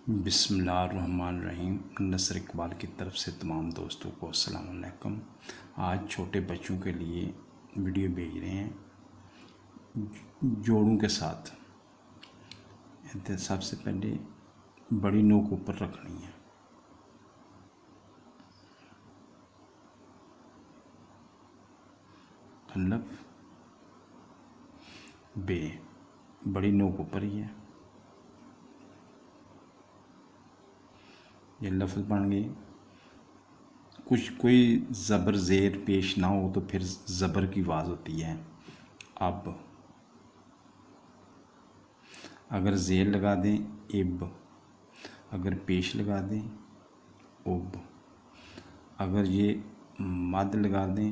बिस्मिल्लाहिर्रहमानिर्रहीम। नसर इकबाल की तरफ से तमाम दोस्तों को अस्सलाम वालेकुम। आज छोटे बच्चों के लिए वीडियो भेज रहे हैं जोड़ों के साथ। सबसे पहले बड़ी नोक ऊपर रखनी है, अल्फ बे, बड़ी नोक ऊपर ही है। ये लफ्ज़ बन गए। कुछ कोई ज़बर ज़ेर पेश ना हो तो फिर ज़बर की आवाज़ होती है अब। अगर ज़ेर लगा दें इब, अगर पेश लगा दें उब, अगर ये मद लगा दें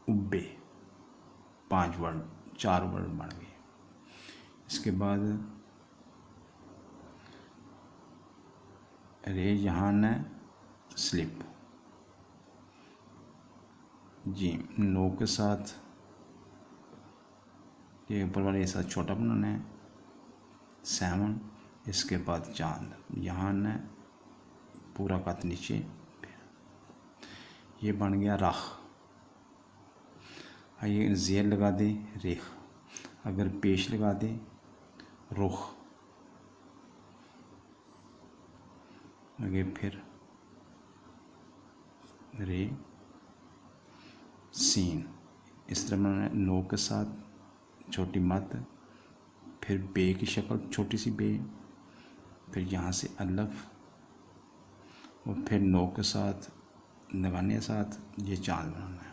उब्बे। 4 वर्ड बन गए। इसके बाद रे यहाँ न स्लिप जी, नो के साथ ये ऊपर वाले के साथ छोटा बनाना है 7। इसके बाद चांद, यहाँ न पूरा कत नीचे, ये बन गया राह। ये ज़ेर लगा दे रेख, अगर पेश लगा दे रुख, आगे फिर रे सीन। इस तरह बनाना है। नो के साथ छोटी मद, फिर बे की शक्ल छोटी सी बे, फिर यहाँ से अल्फ और फिर नो के साथ लगाने के साथ ये चांद बनाना है।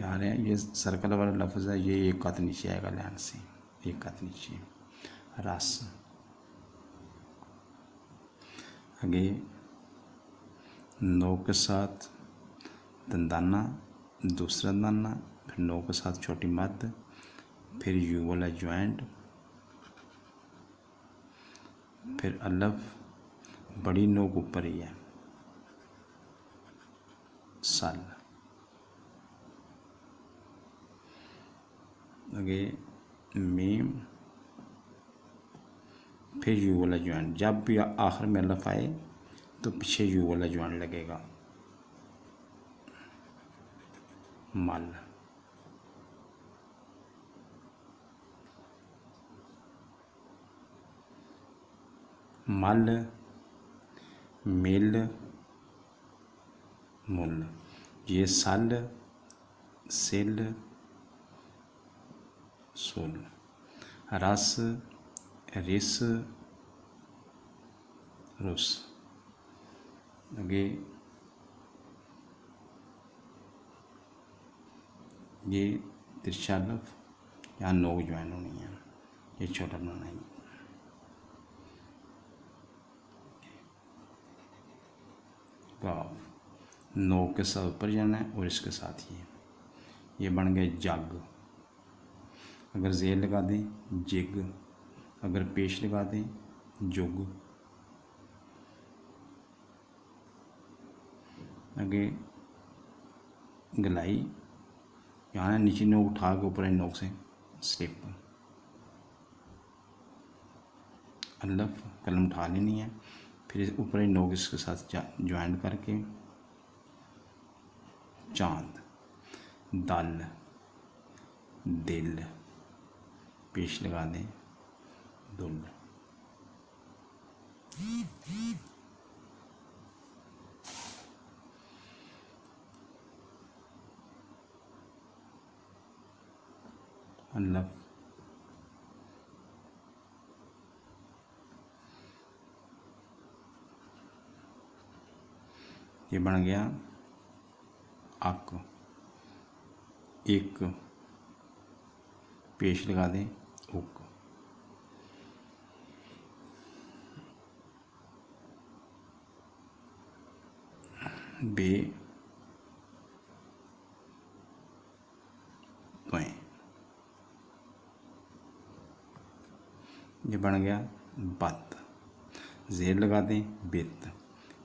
यहाँ रहे ये सर्कल वाला लफ्ज़ है, ये एक कत नीचे आएगा लाइन से, एक कत नीचे रस। आगे नो के साथ दंदाना, दूसरा दाना, फिर नो के साथ छोटी मद, फिर यू वाला ज्वाइंट, फिर अल्फ, बड़ी नोक ऊपर ही है सल। आगे मीम, फिर यू वाला ज्वाइंट। जब भी आखिर में अल्फ आए तो पीछे यू वाला ज्वाइंट लगेगा मल। मल, मिल, मुल। ये सल, सिल, सुल। रस, रिस, रुस। आगे ये तिरछा लफ, यहाँ नोक ज्वाइन होनी है, ये छोटा बनाना है। गाव, नो के साथ ऊपर जाना है और इसके साथ ये बन गया जग। अगर ज़ेर लगा दें जिग, अगर पेश लगा दें जुग। आगे गलाई, यहाँ नीचे नोक उठा के ऊपर नोक से स्लिप। अल्फ, कलम उठा लेनी है, फिर ऊपर नोक इसके साथ ज्वाइंट करके चांद। दल, दिल, पेश लगा दें दुल। अल्फ, ये बन गया अक। एक, पेश लगा दें उक। बे, त्वें। ये बन गया बत। ज़ेर लगा दें बित,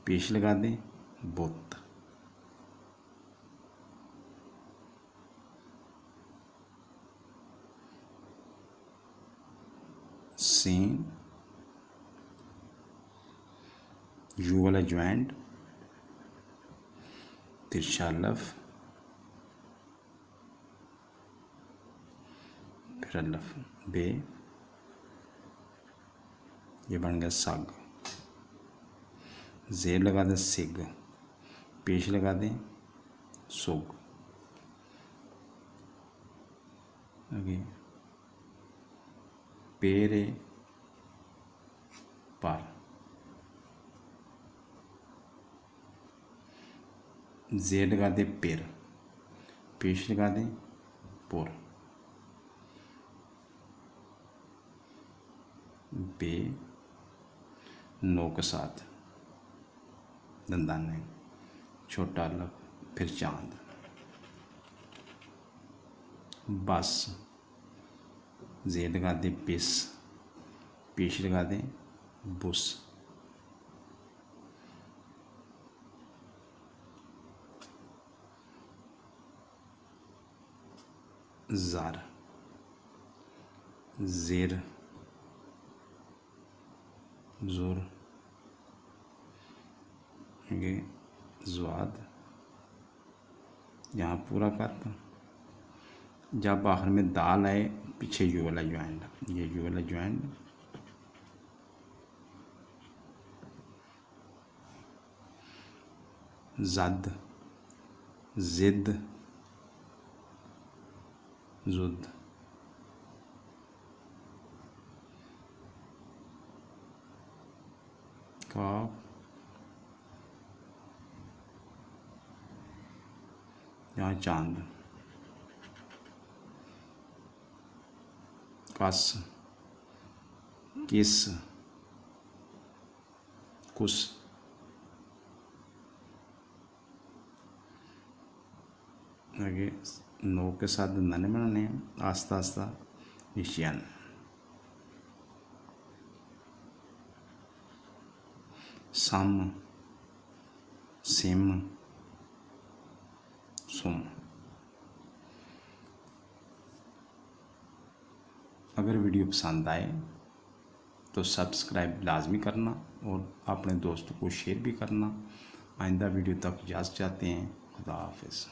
पेश लगा दें बुत। सीन, यू वाला ज्वाइंट, तिरछा अल्लफ, फिर अल्लफ, बे, ये बन गया सग। जेर लगा दें सिग, पेश लगा दें सुग। आगे पेरे पर, जेर लगा दें पेर, पेश लगा दें पुर, बे, नो के साथ दंदाने, छोटा अल्लफ, फिर चांद, बस, जेर लगा दें बिस, पेश लगा दें बुस, ज़र, ज़ेर, ज़ुर, ये ज़्वाद, यहाँ पूरा करता। जब आखिर में दाल आए पीछे यू वाला ज्वाइंट, ये यू वाला ज्वाइंट, ज़द, ज़िद, ज़ुद, काफ, यहाँ चांद, कस, किस, कुस, आगे नो के साथ दंदाने बनाने हैं आस्ता आस्ता। निशान, सम, सिम, सुम। अगर वीडियो पसंद आए तो सब्सक्राइब लाजमी करना और अपने दोस्तों को शेयर भी करना। आइंदा वीडियो तक इजाज़त चाहते हैं। खुदा हाफिज़।